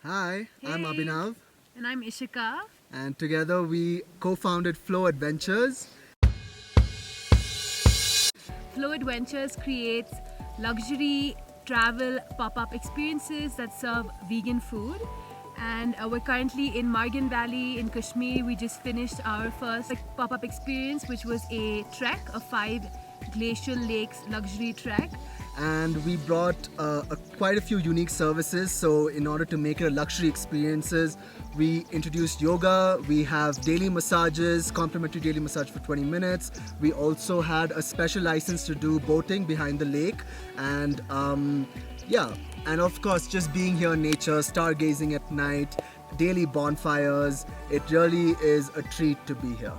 Hi, I'm Hey. Abhinav, And I'm Ishika. and together we co-founded Flow Adventures. Flow Adventures creates luxury travel pop-up experiences that serve vegan food. And we're currently in Margan Valley in Kashmir. We just finished our first pop-up experience, which was a trek, a 5 glacial lakes luxury trek. And we brought quite a few unique services. So in order to make it a luxury experiences, we introduced yoga. We have daily massages, complimentary daily massage for 20 minutes. We also had a special license to do boating behind the lake, and and of course just being here in nature, stargazing at night, daily bonfires. It really is a treat to be here.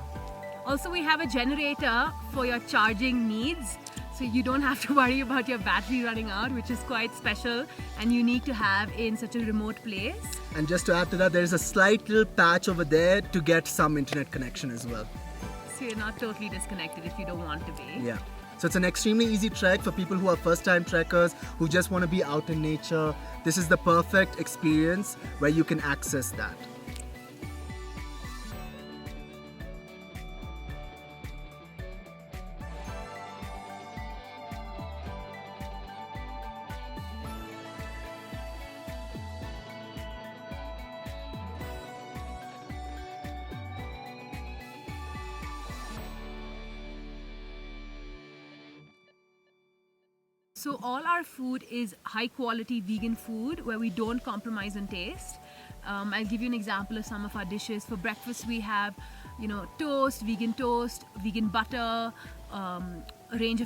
Also, we have a generator for your charging needs. So you don't have to worry about your battery running out, which is quite special and unique to have in such a remote place. And just to add to that, there's a slight little patch over there to get some internet connection as well. So you're not totally disconnected if you don't want to be. Yeah. So it's an extremely easy trek for people who are first-time trekkers who just want to be out in nature. This is the perfect experience where you can access that. So all our food is high quality vegan food where we don't compromise on taste. I'll give you an example of some of our dishes. For breakfast we have, toast, vegan butter, a range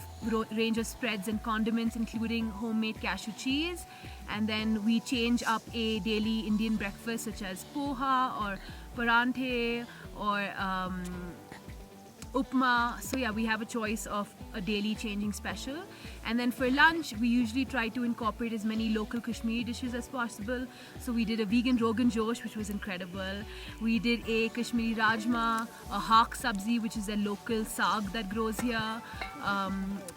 of spreads and condiments, including homemade cashew cheese. And then we change up a daily Indian breakfast such as poha or paranthe or upma. So yeah, we have a choice of a daily changing special. And then for lunch, we usually try to incorporate as many local Kashmiri dishes as possible. So we did a vegan Rogan Josh, which was incredible. We did a Kashmiri Rajma, a haq sabzi, which is a local saag that grows here.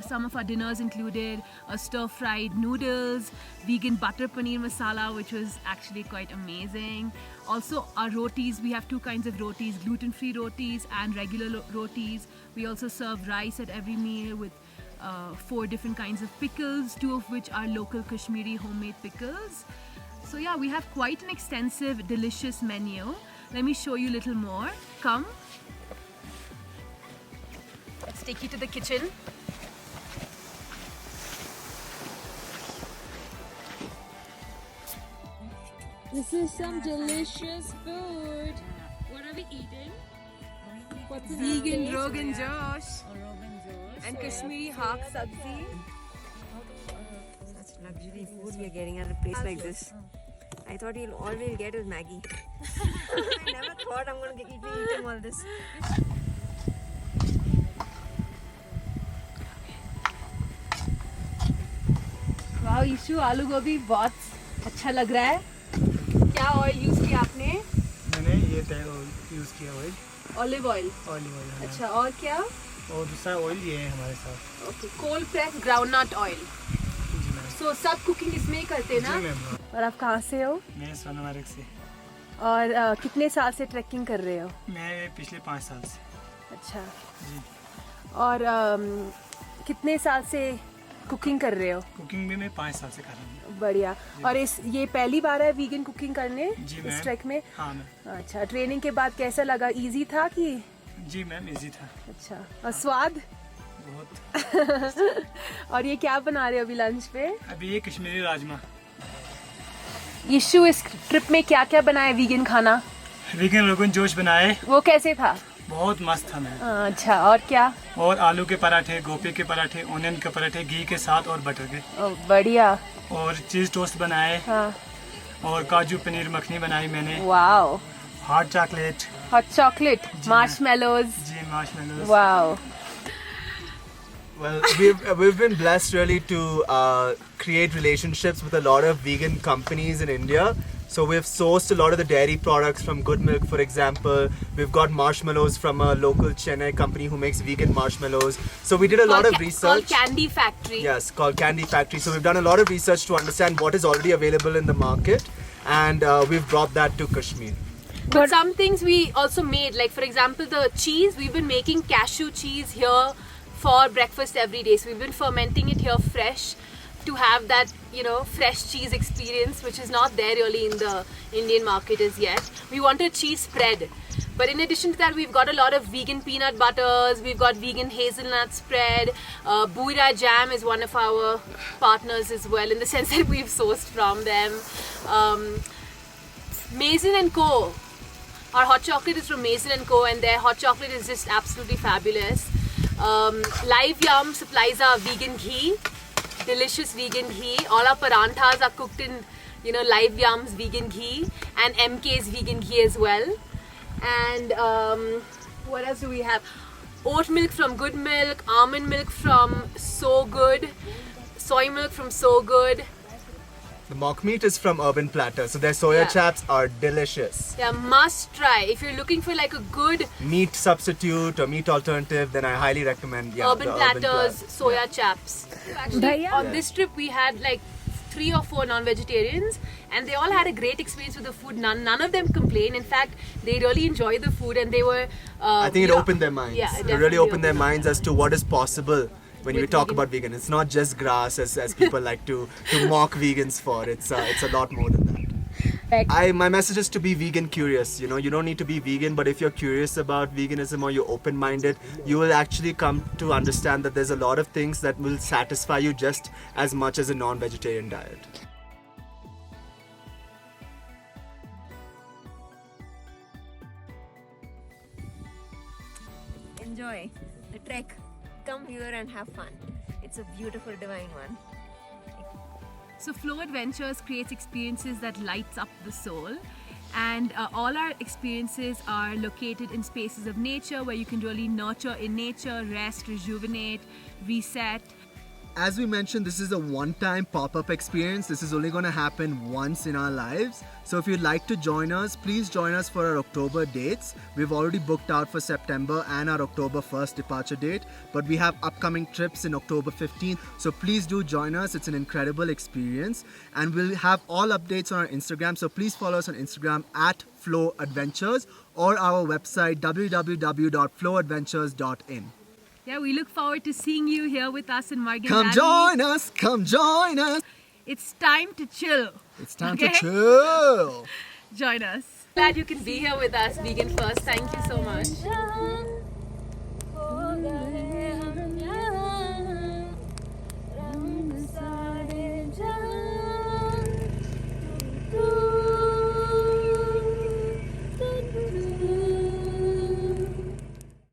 Some of our dinners included a stir-fried noodles, vegan butter paneer masala, which was actually quite amazing. Also, our rotis, we have 2 kinds of rotis, gluten-free rotis and regular rotis. We also serve rice at every meal with 4 different kinds of pickles, 2 of which are local Kashmiri homemade pickles. So yeah, we have quite an extensive, delicious menu. Let me show you a little more. Come. Let's take you to the kitchen. This is some delicious food. What are we eating? What's in our Vegan plate? Rogan Josh Rogan Josh. and Kashmiri haq sabzi. Such luxury food we are getting at a place like this. I thought all we'll get is Maggie. I never thought I'm going to be eating all this. वाह यीशु आलू गोभी बहुत अच्छा लग रहा है. क्या oil use किया आपने? मैंने ये यूज़ किया oil, olive oil. Olive oil है। अच्छा, और क्या? और दूसरा ऑयल ये है हमारे साथ। Okay, cold press groundnut oil. जी मैम। सो सब कुकिंग इसमें ही करते ना? जी मैम। और आप कहाँ से हो? मैं सोनमर्ग से। और कितने साल से ट्रैकिंग कर रहे हो? मैं पिछले 5 साल से। अच्छा. जी। और कितने साल से कुकिंग कर रहे हो? कुकिंग भी मैं 5 साल से कर रहा हूँ। बढ़िया. और ये पहली बार है वीगन कुकिंग करने जी इस मैम। ट्रैक में? हाँ मैम। अच्छा, ट्रेनिंग के बाद कैसा लगा? इजी था कि? जी मैम, इजी था। अच्छा. और स्वाद? बहुत। और ये क्या बना रहे हो अभी लंच पे? अभी ये कश्मीरी राजमा। यीशु इस ट्रिप में क्या क्या बनाए वीगन खाना? वेगन रोगन जोश बनाए, वो कैसे था? बहुत मस्त था मैम। अच्छा, और क्या? और आलू के पराठे, गोभी के पराठे, ओनियन के पराठे, घी के साथ और बटर के। बढ़िया. और चीज़ टोस्ट बनाए। हाँ. और काजू पनीर मखनी बनाई मैंने। Wow. Hot chocolate. Hot chocolate, marshmallows. जी, marshmallows. Wow. Well, we've been blessed really to create relationships with a lot of vegan companies in India. So we've sourced a lot of the dairy products from Good Milk, for example. We've got marshmallows from a local Chennai company who makes vegan marshmallows. So we did a lot of research. Called Candy Factory. Yes, called Candy Factory. So we've done a lot of research to understand what is already available in the market. and we've brought that to Kashmir. But some things we also made, like for example the cheese, we've been making cashew cheese here for breakfast every day. So we've been fermenting it here fresh to have that, you know, fresh cheese experience, which is not there really in the Indian market as yet. We wanted cheese spread. But in addition to that, we've got a lot of vegan peanut butters, we've got vegan hazelnut spread. Buira Jam is one of our partners as well, in the sense that we've sourced from them. Maizen & Co. Our hot chocolate is from Maizen & Co. and their hot chocolate is just absolutely fabulous. Live Yum supplies our vegan ghee, delicious vegan ghee. All our paranthas are cooked in, you know, Live Yum's vegan ghee and MK's vegan ghee as well. And what else do we have? Oat milk from Good Milk, almond milk from So Good, soy milk from So Good. The mock meat is from Urban Platter, so their soya chaps are delicious. Yeah, must try. If you're looking for like a good Meat substitute or meat alternative, then I highly recommend Urban the Platter's Platter. soya chaps. Actually, on this trip we had like 3 or 4 non-vegetarians and they all had a great experience with the food. None of them complained. In fact, they really enjoyed the food and they were... I think it opened their minds. Yeah, it really opened their minds as to what is possible when we talk about vegan. It's not just grass as people like to mock vegans for. It's a lot more than that. My message is to be vegan curious. You know, you don't need to be vegan, but if you're curious about veganism or you're open-minded, you will actually come to understand that there's a lot of things that will satisfy you just as much as a non-vegetarian diet. Enjoy the trek. Come here and have fun. It's a beautiful, divine one. So Flow Adventures creates experiences that lights up the soul, and all our experiences are located in spaces of nature where you can really nurture in nature, rest, rejuvenate, reset. As we mentioned, this is a one-time pop-up experience. This is only going to happen once in our lives. So if you'd like to join us, please join us for our October dates. We've already booked out for September and our October 1st departure date, but we have upcoming trips in October 15th. So please do join us. It's an incredible experience. And we'll have all updates on our Instagram. So please follow us on Instagram at Flow Adventures or our website www.flowadventures.in. Yeah, we look forward to seeing you here with us in Margin Come Valley. join us. Come join us. It's time to chill. It's time to chill. Join us. Glad you can be here with us, Vegan First. Thank you so much.